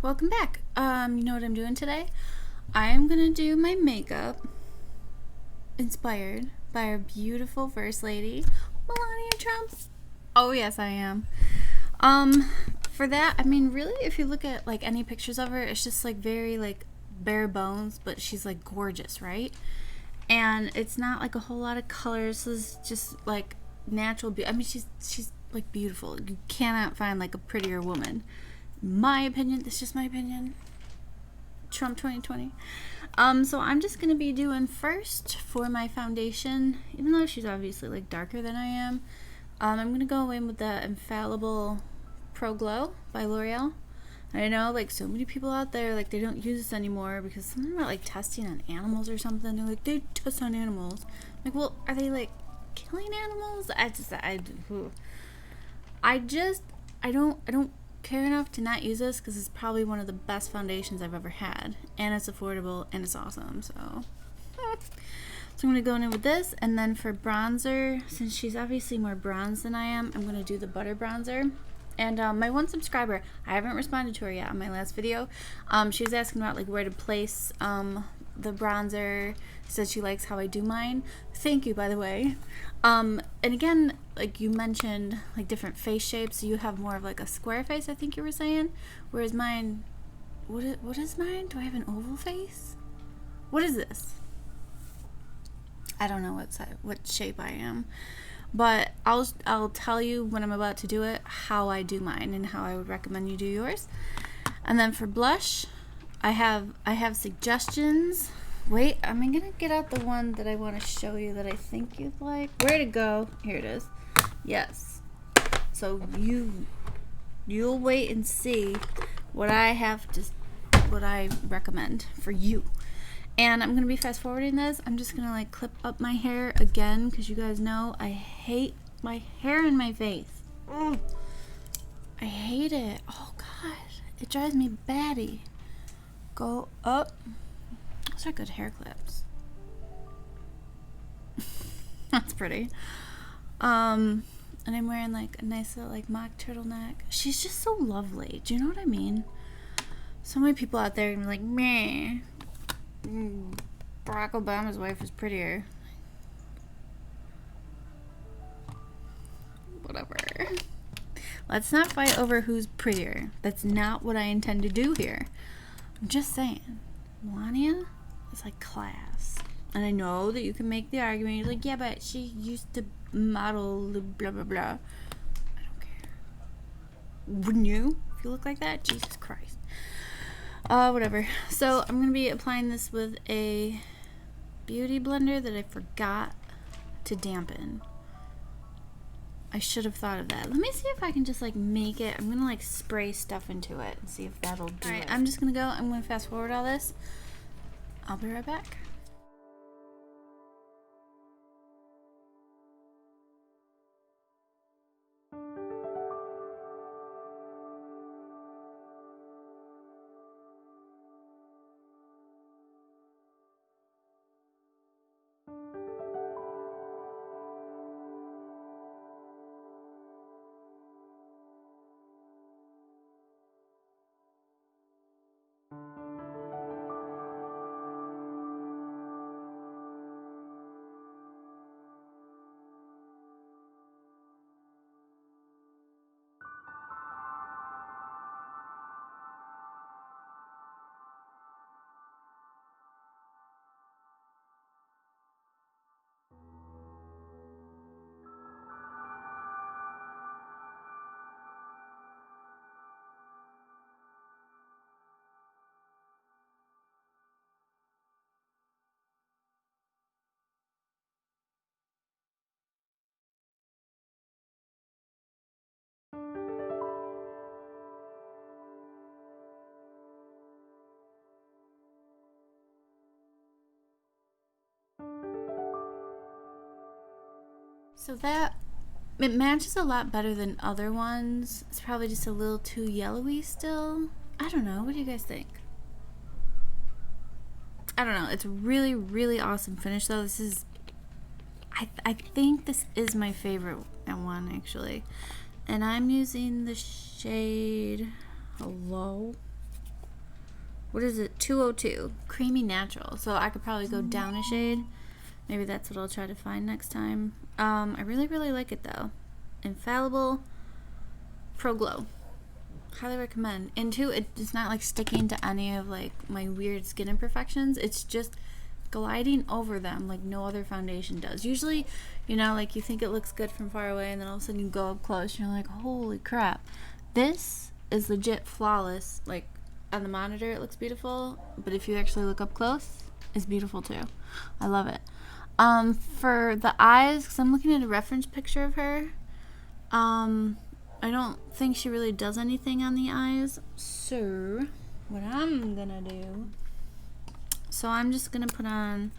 welcome back. You know what I'm doing today? I am gonna do my makeup inspired by our beautiful first lady, Melania Trump. Oh yes, I am. For that, I mean, really, if you look at like any pictures of her, it's just like very like bare bones, but she's like gorgeous, right? And it's not like a whole lot of colors. So it's just like natural beauty. I mean, she's like beautiful. You cannot find like a prettier woman. My opinion. This is just my opinion. Trump 2020. So I'm just gonna be doing first for my foundation, even though she's obviously like darker than I am. I'm gonna go in with the Infallible Pro Glow by L'Oreal. I know like so many people out there like they don't use this anymore because something about like testing on animals or something. They're like they test on animals. I'm like, well, are they like killing animals? I don't care enough to not use this because it's probably one of the best foundations I've ever had, and it's affordable and it's awesome. So I'm gonna go in with this, and then for bronzer, since she's obviously more bronze than I am, I'm gonna do the butter bronzer. And my one subscriber, I haven't responded to her yet on my last video. She was asking about like where to place the bronzer. Said she likes how I do mine. Thank you, by the way. And again, like you mentioned, like different face shapes. You have more of like a square face, I think you were saying. Whereas mine, what is mine? Do I have an oval face? What is this? I don't know what shape I am. But I'll tell you when I'm about to do it how I do mine and how I would recommend you do yours. And then for blush, I have suggestions. Wait, I'm gonna get out the one that I want to show you that I think you'd like. Where to go? Here it is. Yes. So you'll wait and see what I recommend for you. And I'm going to be fast forwarding this. I'm just going to like clip up my hair again because you guys know I hate my hair in my face. Ugh. I hate it. Oh gosh. It drives me batty. Go up. Those are good hair clips. That's pretty. And I'm wearing like a nice little like mock turtleneck. She's just so lovely. Do you know what I mean? So many people out there are gonna be like, meh. Barack Obama's wife is prettier. Whatever. Let's not fight over who's prettier. That's not what I intend to do here. I'm just saying, Melania is like class. And I know that you can make the argument. You're like, yeah, but she used to model blah, blah, blah. I don't care. Wouldn't you? If you look like that? Jesus Christ. Whatever. So I'm going to be applying this with a beauty blender that I forgot to dampen. I should have thought of that. Let me see if I can just like make it. I'm going to like spray stuff into it and see if that'll do it. I'm just going to go. I'm going to fast forward all this. I'll be right back. So that, it matches a lot better than other ones. It's probably just a little too yellowy still. I don't know. What do you guys think? I don't know. It's a really, really awesome finish though. This is, I think this is my favorite one actually. And I'm using the shade Hello. what is it? 202. Creamy Natural. So I could probably go down a shade. Maybe that's what I'll try to find next time. I really, really like it though. Infallible Pro Glow. Highly recommend. And two, it's not like sticking to any of like my weird skin imperfections. It's just gliding over them like no other foundation does. Usually, you know, like you think it looks good from far away and then all of a sudden you go up close and you're like, holy crap. This is legit flawless. Like on the monitor it looks beautiful, but if you actually look up close, it's beautiful too. I love it. For the eyes, because I'm looking at a reference picture of her, I don't think she really does anything on the eyes. So what I'm gonna do, so I'm just gonna put on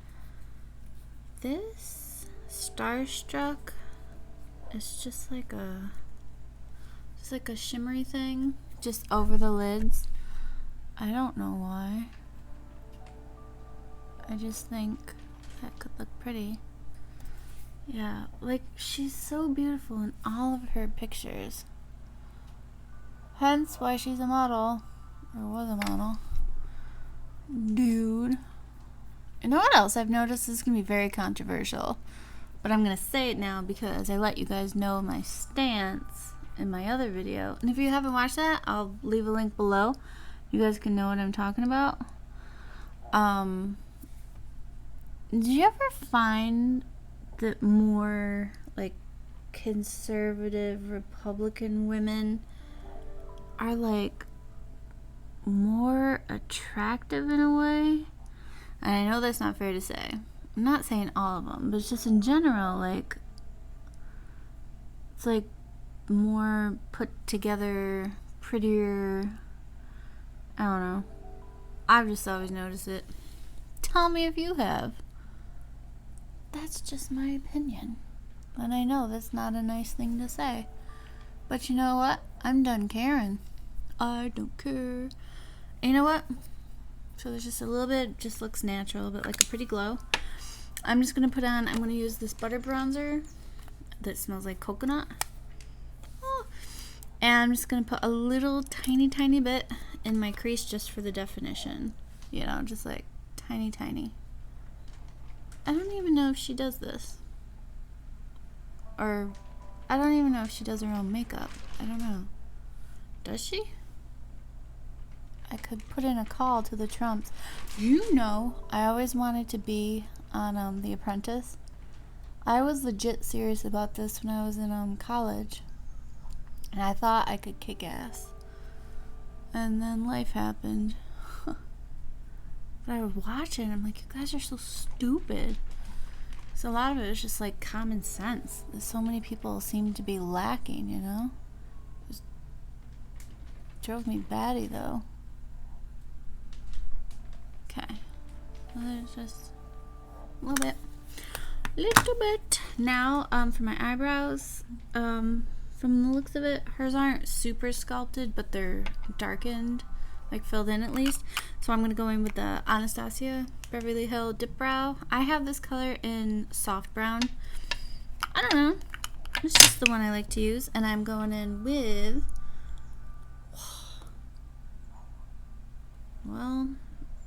this Starstruck. It's just like a shimmery thing just over the lids. I don't know why. I just think that could look pretty. Yeah, like she's so beautiful in all of her pictures. Hence why she's a model, or was a model. Dude. You know what else I've noticed? This is gonna be very controversial, but I'm gonna say it now because I let you guys know my stance in my other video. And if you haven't watched that, I'll leave a link below. You guys can know what I'm talking about. Did you ever find that more like conservative Republican women are like more attractive in a way? And I know that's not fair to say. I'm not saying all of them, but it's just in general, like it's like more put together, prettier. I don't know. I've just always noticed it. Tell me if you have. That's just my opinion. And I know that's not a nice thing to say. But you know what? I'm done caring. I don't care. And you know what? So there's just a little bit, just looks natural, but like a pretty glow. I'm just going to put on, I'm going to use this butter bronzer that smells like coconut. Oh. And I'm just going to put a little tiny bit in my crease just for the definition. You know, just like tiny. I don't even know if she does this. Or, I don't even know if she does her own makeup. I don't know. Does she? I could put in a call to the Trumps. You know, I always wanted to be on The Apprentice. I was legit serious about this when I was in college. And I thought I could kick ass. And then life happened. But I would watch it and I'm like, you guys are so stupid. So a lot of it is just like common sense that so many people seem to be lacking, you know? Just drove me batty though. Okay. Well, there's just a little bit. Now, for my eyebrows, from the looks of it, hers aren't super sculpted, but they're darkened. Like filled in at least. So I'm going to go in with the Anastasia Beverly Hill Dip Brow. I have this color in soft brown. I don't know. It's just the one I like to use. And I'm going in with, well,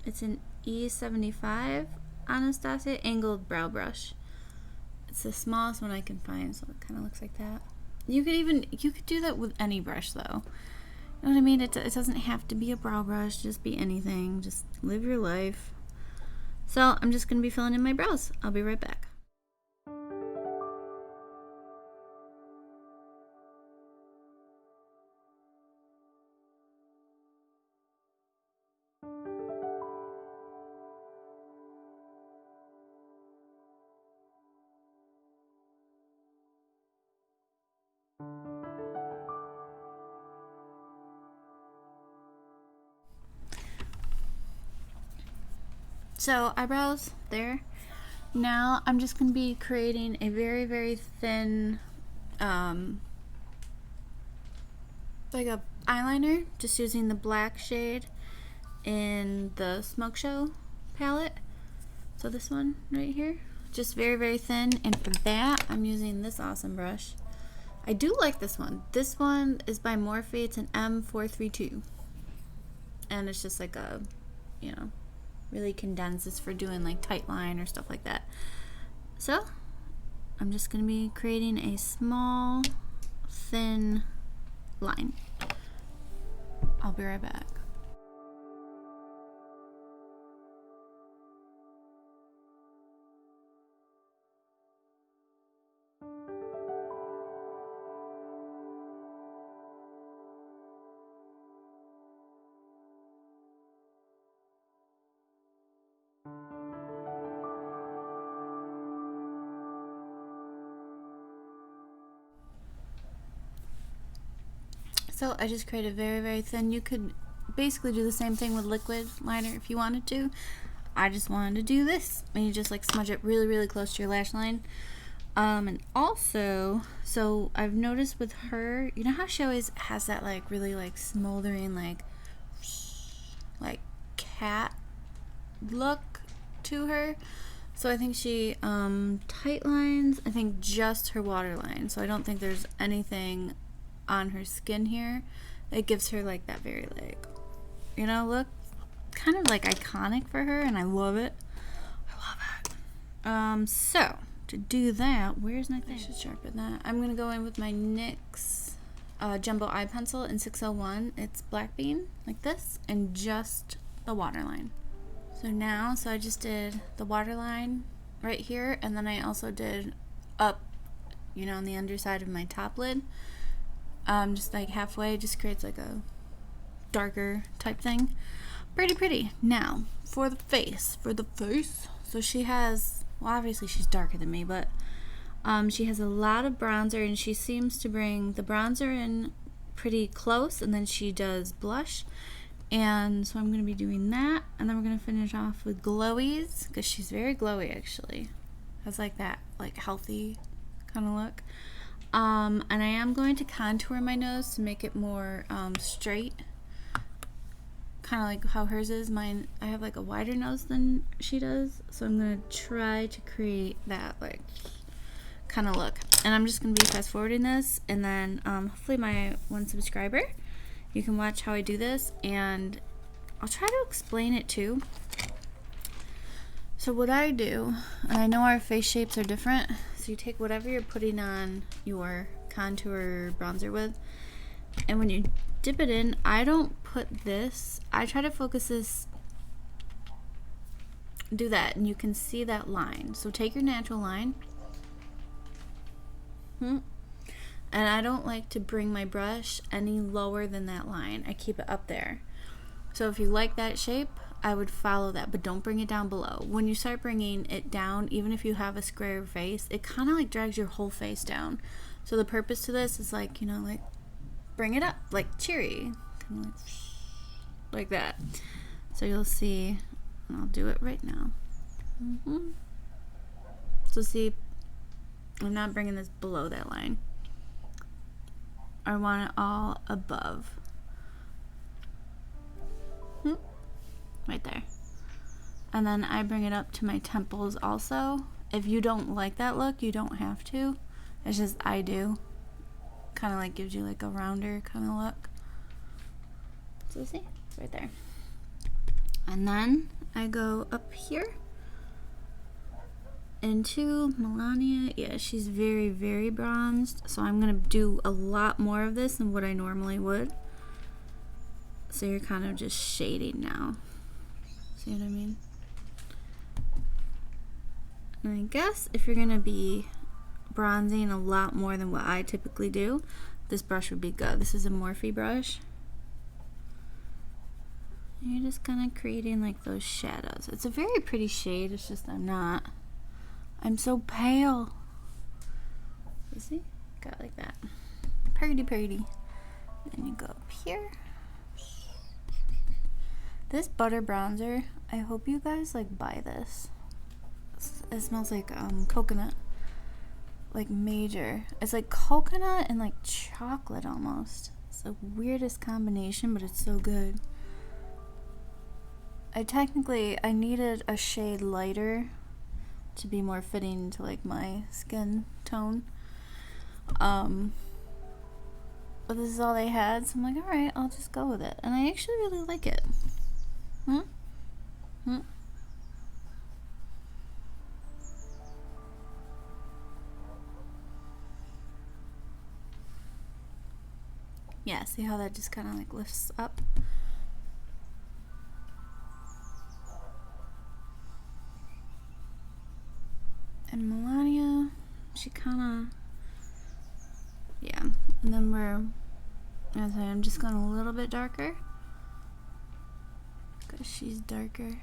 it's an E75 Anastasia Angled Brow Brush. It's the smallest one I can find, so it kind of looks like that. You could do that with any brush though. You know what I mean? It doesn't have to be a brow brush, just be anything. Just live your life. So I'm just going to be filling in my brows. I'll be right back. So eyebrows there. Now I'm just going to be creating a very thin like a eyeliner, just using the black shade in the Smoke Show palette. So this one right here, just very thin. And for that I'm using this awesome brush. I do like this one. This one is by Morphe. It's an M432 and it's just like a you know, really condense. It's for doing like tight line or stuff like that. So I'm just going to be creating a small, thin line. I'll be right back. So I just created very, very thin. You could basically do the same thing with liquid liner if you wanted to. I just wanted to do this. And you just like smudge it really, really close to your lash line. And also, so I've noticed with her, you know how she always has that like really like smoldering like cat look to her. So I think she tight lines, I think just her waterline. So I don't think there's anything on her skin here. It gives her like that very like, you know, look kind of like iconic for her, and I love it. So to do that, where's my thing? I should sharpen that. I'm gonna go in with my NYX jumbo eye pencil in 601. It's black bean like this, and just the waterline. So I just did the waterline right here, and then I also did up, you know, on the underside of my top lid. Just like halfway, just creates like a darker type thing. Pretty. Now, for the face. So she has, well, obviously she's darker than me, but she has a lot of bronzer, and she seems to bring the bronzer in pretty close, and then she does blush. And so I'm going to be doing that, and then we're going to finish off with glowies, because she's very glowy actually. Has like that like healthy kind of look. And I am going to contour my nose to make it more straight, kind of like how hers is. Mine, I have like a wider nose than she does, so I'm going to try to create that like kind of look. And I'm just going to be fast forwarding this, and then hopefully my one subscriber, you can watch how I do this, and I'll try to explain it too. So what I do, and I know our face shapes are different, so you take whatever you're putting on your contour bronzer with, and when you dip it in, I don't put this, I try to focus this, do that, and you can see that line. So take your natural line, and I don't like to bring my brush any lower than that line. I keep it up there. So if you like that shape, I would follow that, but don't bring it down below. When you start bringing it down, even if you have a square face, it kind of like drags your whole face down. So the purpose to this is like, you know, like bring it up, like cheery, kind of like that. So you'll see, and I'll do it right now. So see, I'm not bringing this below that line. I want it all above. Right there. And then I bring it up to my temples also. If you don't like that look, you don't have to. It's just I do. Kind of like gives you like a rounder kind of look. So see, it's right there. And then I go up here into Melania. Yeah, she's very, very bronzed. So I'm going to do a lot more of this than what I normally would. So you're kind of just shading now. See what I mean? And I guess if you're going to be bronzing a lot more than what I typically do, this brush would be good. This is a Morphe brush. And you're just kind of creating like those shadows. It's a very pretty shade. It's just I'm not. I'm so pale. You see? Got like that. Pretty. Then you go up here. This butter bronzer, I hope you guys like buy this. It smells like coconut, like major. It's like coconut and like chocolate almost. It's the weirdest combination, but it's so good. I needed a shade lighter to be more fitting to like my skin tone. But this is all they had, so I'm like, alright, I'll just go with it. And I actually really like it. Yeah, see how that just kind of like lifts up? And Melania, she kind of, yeah. And then I'm just going a little bit darker. Because she's darker.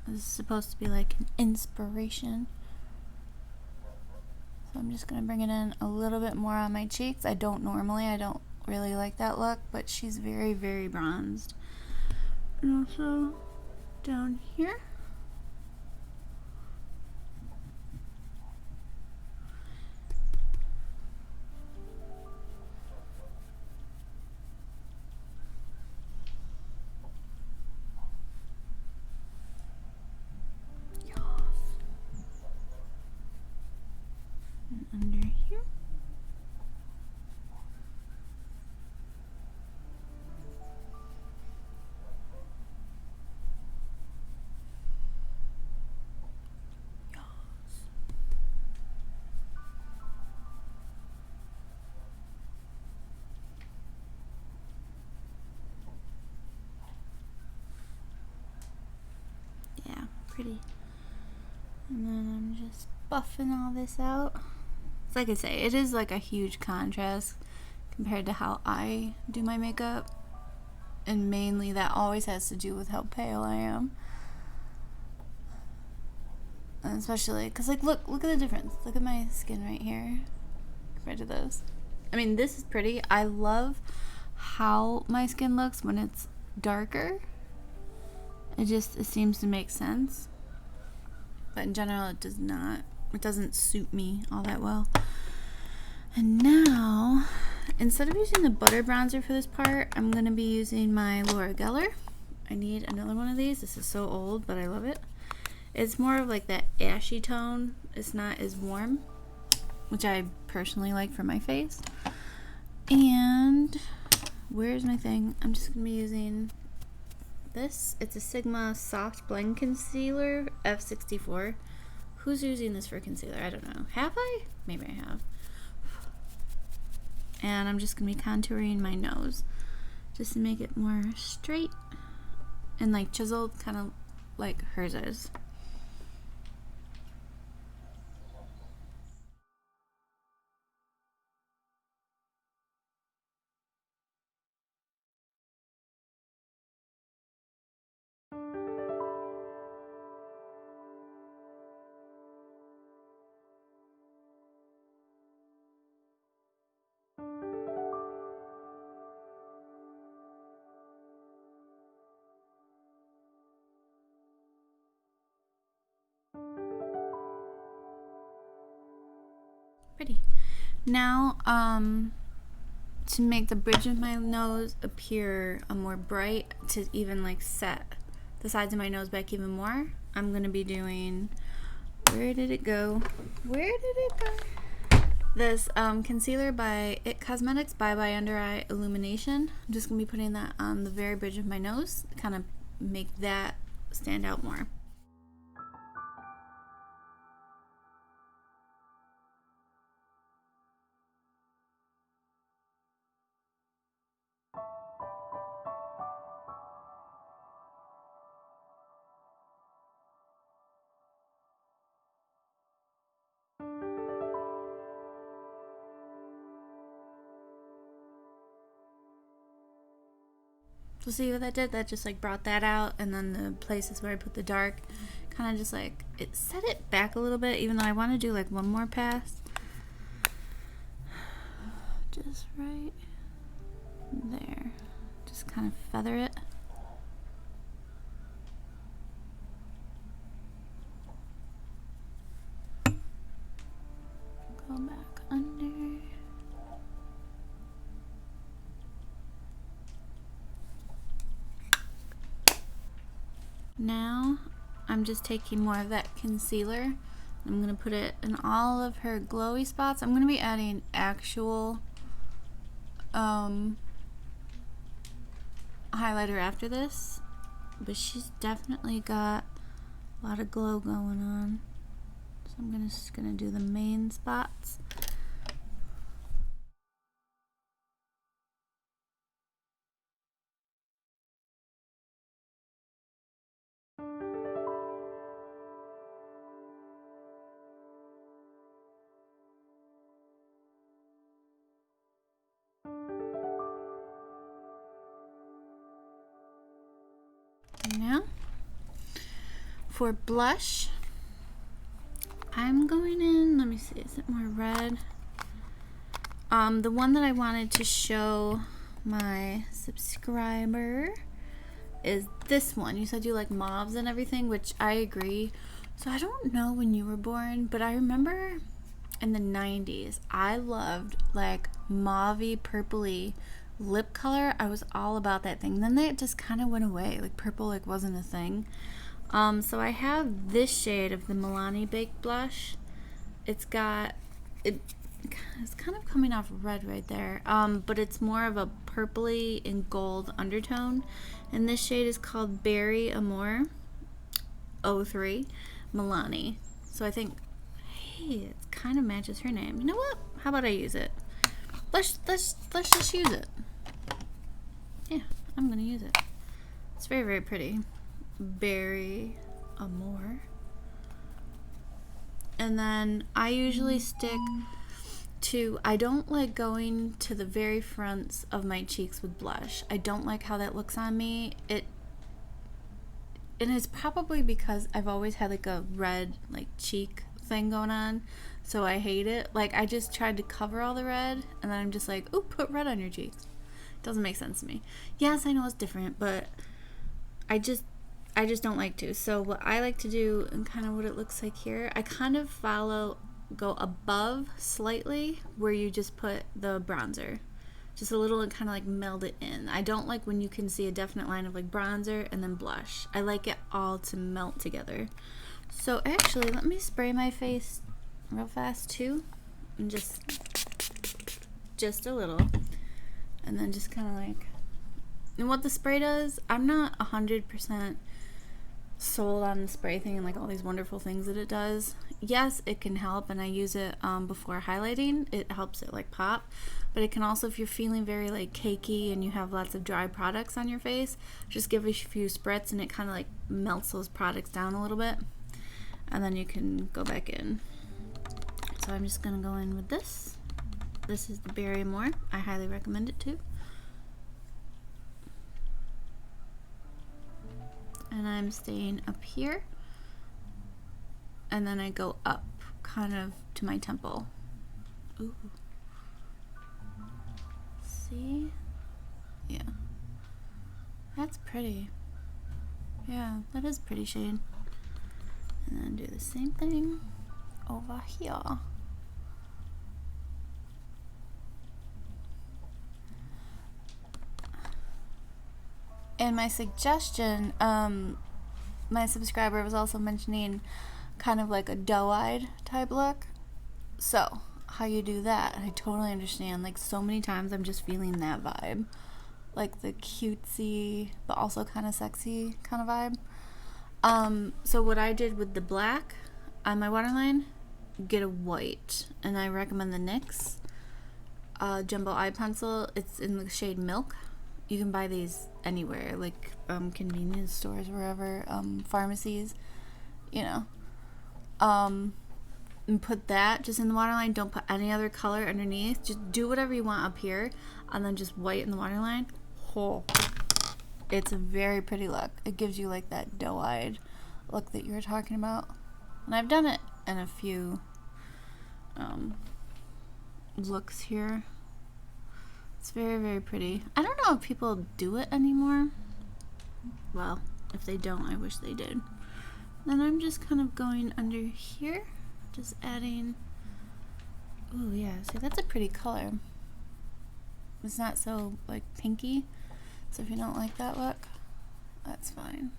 This is supposed to be like an inspiration. So I'm just going to bring it in a little bit more on my cheeks. I don't really like that look, but she's very, very bronzed. And also down here. And under here. Yeah, pretty. And then I'm just buffing all this out. It's like I say, it is like a huge contrast compared to how I do my makeup. And mainly that always has to do with how pale I am. And especially, because like look at the difference. Look at my skin right here compared to those. I mean, this is pretty. I love how my skin looks when it's darker. It seems to make sense. But in general, it does not. It doesn't suit me all that well. And now, instead of using the butter bronzer for this part, I'm going to be using my Laura Geller. I need another one of these. This is so old, but I love it. It's more of like that ashy tone. It's not as warm, which I personally like for my face. And where's my thing? I'm just going to be using this. It's a Sigma Soft Blend Concealer F64. Who's using this for concealer? I don't know. Have I? Maybe I have. And I'm just going to be contouring my nose just to make it more straight and like chiseled, kind of like hers is. Pretty. Now, to make the bridge of my nose appear more bright, to even like set the sides of my nose back even more, I'm going to be doing, where did it go? This concealer by It Cosmetics Bye Bye Under Eye Illumination. I'm just going to be putting that on the very bridge of my nose, kind of make that stand out more. So see what that did? That just like brought that out, and then the places where I put the dark kind of just like, it set it back a little bit, even though I want to do like one more pass. Just right there. Just kind of feather it. Go back under. Now I'm just taking more of that concealer. I'm going to put it in all of her glowy spots. I'm going to be adding actual highlighter after this, but she's definitely got A lot of glow going on. So I'm just gonna do the main spots. Now, for blush, I'm going in, let me see, is it more red? The one that I wanted to show my subscriber is this one. You said you like mauves and everything, which I agree. So I don't know when you were born, but I remember in the 90s, I loved like mauvey, purpley lip color. I was all about that thing. Then that just kind of went away. Like purple like wasn't a thing. So I have this shade of the Melania Baked Blush. It's kind of coming off red right there. But it's more of a purpley and gold undertone. And this shade is called Berry Amour 03 Melania. So I think, hey, it kind of matches her name. You know what? How about I use it? Let's just use it. Yeah, I'm gonna use it. It's very, very pretty. Berry Amour. And then I usually stick to, I don't like going to the very fronts of my cheeks with blush. I don't like how that looks on me. And it's probably because I've always had like a red like cheek thing going on, so I hate it. Like I just tried to cover all the red, and then I'm just like, ooh, put red on your cheeks. Doesn't make sense to me. Yes, I know it's different, but I just don't like to. So what I like to do, and kind of what it looks like here, I kind of go above slightly where you just put the bronzer. Just a little and kind of like meld it in. I don't like when you can see a definite line of like bronzer and then blush. I like it all to melt together. So actually, let me spray my face real fast too. And just a little. And then just kind of like, and what the spray does, I'm not 100% sold on the spray thing and like all these wonderful things that it does. Yes, it can help, and I use it before highlighting. It helps it like pop, but it can also, if you're feeling very like cakey and you have lots of dry products on your face, just give it a few spritz and it kind of like melts those products down a little bit, and then you can go back in. So I'm just gonna go in with this. This is the Berry Amour. I highly recommend it too. And I'm staying up here, and then I go up kind of to my temple. Ooh. See? Yeah. That's pretty. Yeah, that is pretty shade. And then do the same thing over here. And my suggestion, my subscriber was also mentioning kind of like a doe-eyed type look. So, how you do that, I totally understand. Like, so many times I'm just feeling that vibe. Like the cutesy, but also kind of sexy kind of vibe. So what I did with the black on my waterline, get a white. And I recommend the NYX Jumbo Eye Pencil. It's in the shade Milk. You can buy these anywhere, like convenience stores, wherever, pharmacies, you know. And put that just in the waterline. Don't put any other color underneath. Just do whatever you want up here, and then just white in the waterline. Oh, it's a very pretty look. It gives you like that doe-eyed look that you were talking about. And I've done it in a few looks here. It's very, very pretty. I don't know if people do it anymore. Well, if they don't, I wish they did. Then I'm just kind of going under here, just adding, ooh yeah, see that's a pretty color. It's not so like pinky, so if you don't like that look, that's fine.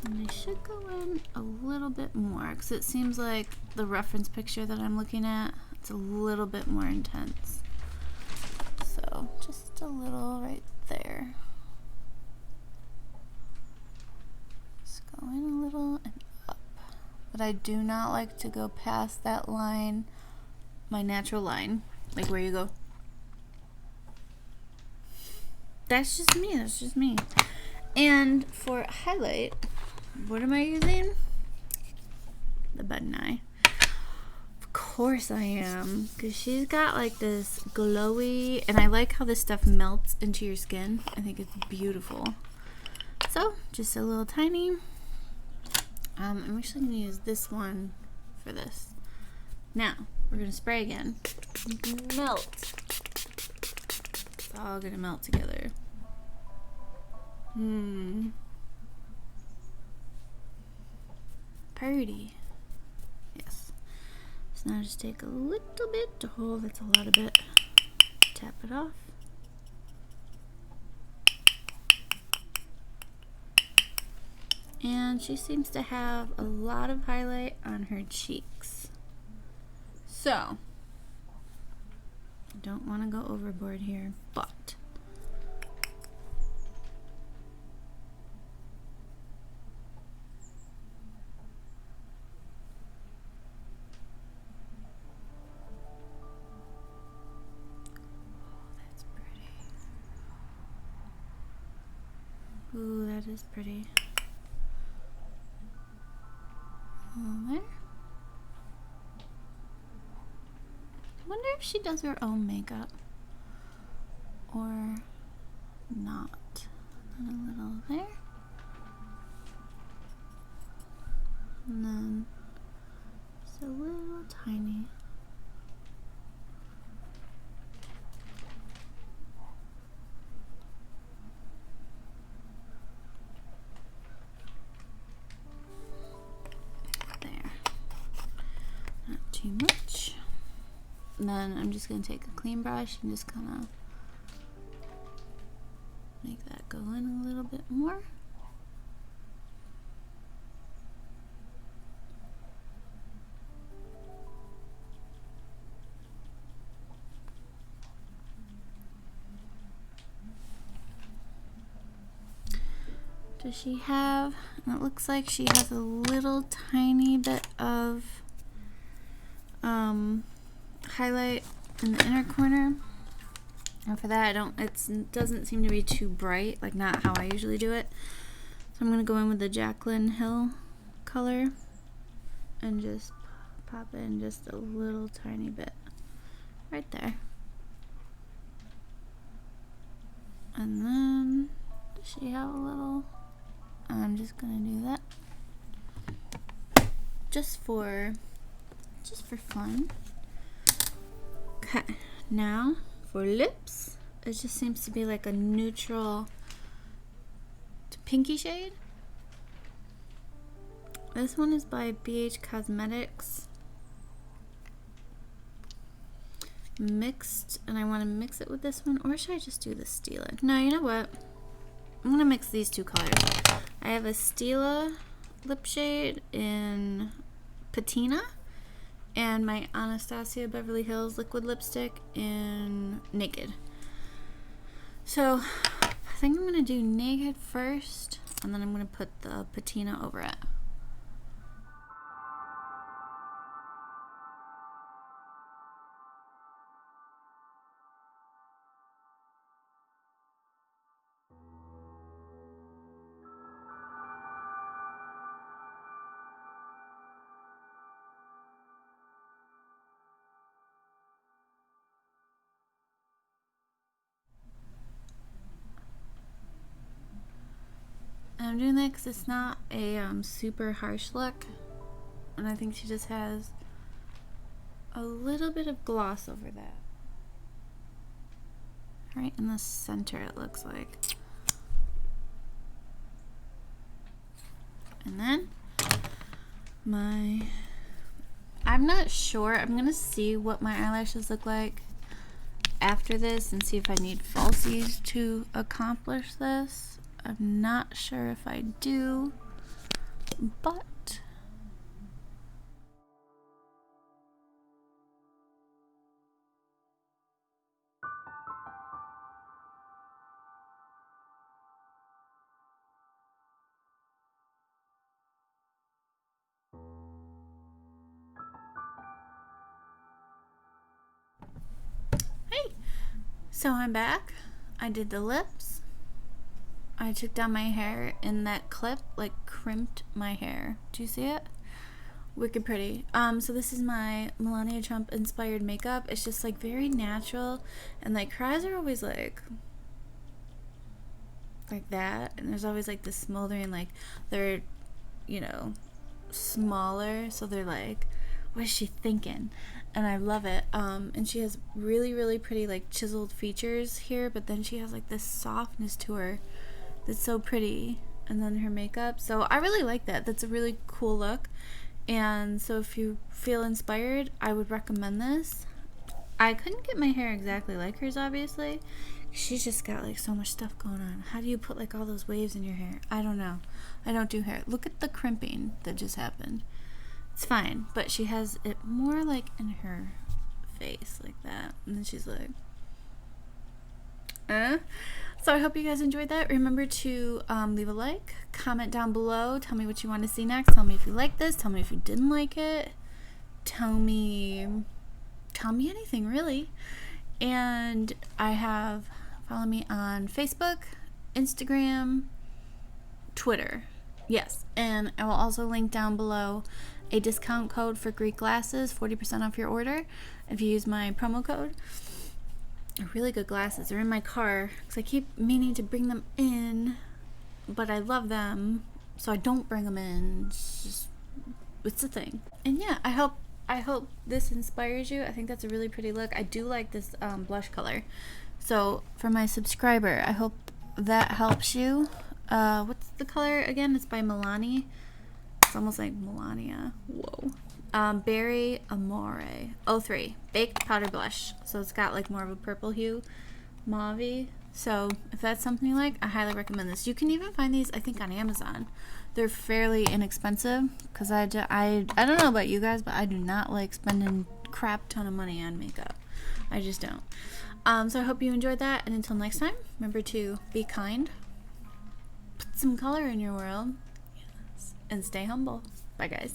And I should go in a little bit more, because it seems like the reference picture that I'm looking at, it's a little bit more intense. So just a little right there. Go in a little and up. But I do not like to go past that line, my natural line. Like where you go. That's just me. That's just me. And for highlight, what am I using? The button eye. Of course I am. Because she's got like this glowy, and I like how this stuff melts into your skin. I think it's beautiful. So, just a little tiny. I'm actually going to use this one for this. Now, we're going to spray again. Melt. It's all going to melt together. Pretty. Yes. So now just take a little bit. Oh, that's a lot of it. Tap it off. And she seems to have a lot of highlight on her cheeks. So, I don't want to go overboard here, but that's pretty. Ooh, that is pretty. There. I wonder if she does her own makeup or not. And a little there. And then just a little tiny. Too much. And then I'm just going to take a clean brush and just kind of make that go in a little bit more. Does she have, and it looks like she has a little tiny bit of highlight in the inner corner, and for that it doesn't seem to be too bright, like not how I usually do it. So I'm gonna go in with the Jaclyn Hill color and just pop in just a little tiny bit right there. And then does she have a little? I'm just gonna do that just for fun. Okay, now for lips, it just seems to be like a neutral to pinky shade. This one is by BH Cosmetics. Mixed, and I want to mix it with this one, or should I just do the Stila? No, you know what? I'm gonna mix these two colors. I have a Stila lip shade in Patina, and my Anastasia Beverly Hills liquid lipstick in Naked. So I think I'm gonna do Naked first, and then I'm gonna put the Patina over it. I'm doing that because it's not a super harsh look, and I think she just has a little bit of gloss over that. Right in the center, it looks like. And then I'm not sure. I'm gonna see what my eyelashes look like after this and see if I need falsies to accomplish this. I'm not sure if I do, but So I'm back. I did the lips. I took down my hair in that clip, like crimped my hair. Do you see it? Wicked pretty. So this is my Melania Trump inspired makeup. It's just like very natural, and like her eyes are always like that, and there's always like this smoldering, like they're, you know, smaller, so they're like, what is she thinking? And I love it. And she has really pretty like chiseled features here, but then she has like this softness to her that's so pretty. And then her makeup, so I really like that. That's a really cool look. And so if you feel inspired, I would recommend this. I couldn't get my hair exactly like hers, obviously. She's just got like so much stuff going on. How do you put like all those waves in your hair? I don't know. I don't do hair. Look at the crimping that just happened. It's fine, but she has it more like in her face like that, and then she's like, So I hope you guys enjoyed that. Remember to leave a like, comment down below, tell me what you want to see next, tell me if you like this, tell me if you didn't like it, tell me anything really. And follow me on Facebook, Instagram, Twitter. Yes, and I will also link down below a discount code for Greek glasses, 40% off your order if you use my promo code. Really good glasses. They're in my car because I keep meaning to bring them in, but I love them, so I don't bring them in. It's a thing. And yeah, I hope this inspires you. I think that's a really pretty look. I do like this blush color. So for my subscriber, I hope that helps you. What's the color again? It's by Melania. It's almost like Melania. Whoa. Berry Amore 03 baked powder blush. So it's got like more of a purple hue, mauve. So if that's something you like, I highly recommend this. You can even find these, I think, on Amazon. They're fairly inexpensive because I don't know about you guys, but I do not like spending crap ton of money on makeup. I just don't. So I hope you enjoyed that, and until next time, remember to be kind, put some color in your world, yes, and stay humble. Bye guys.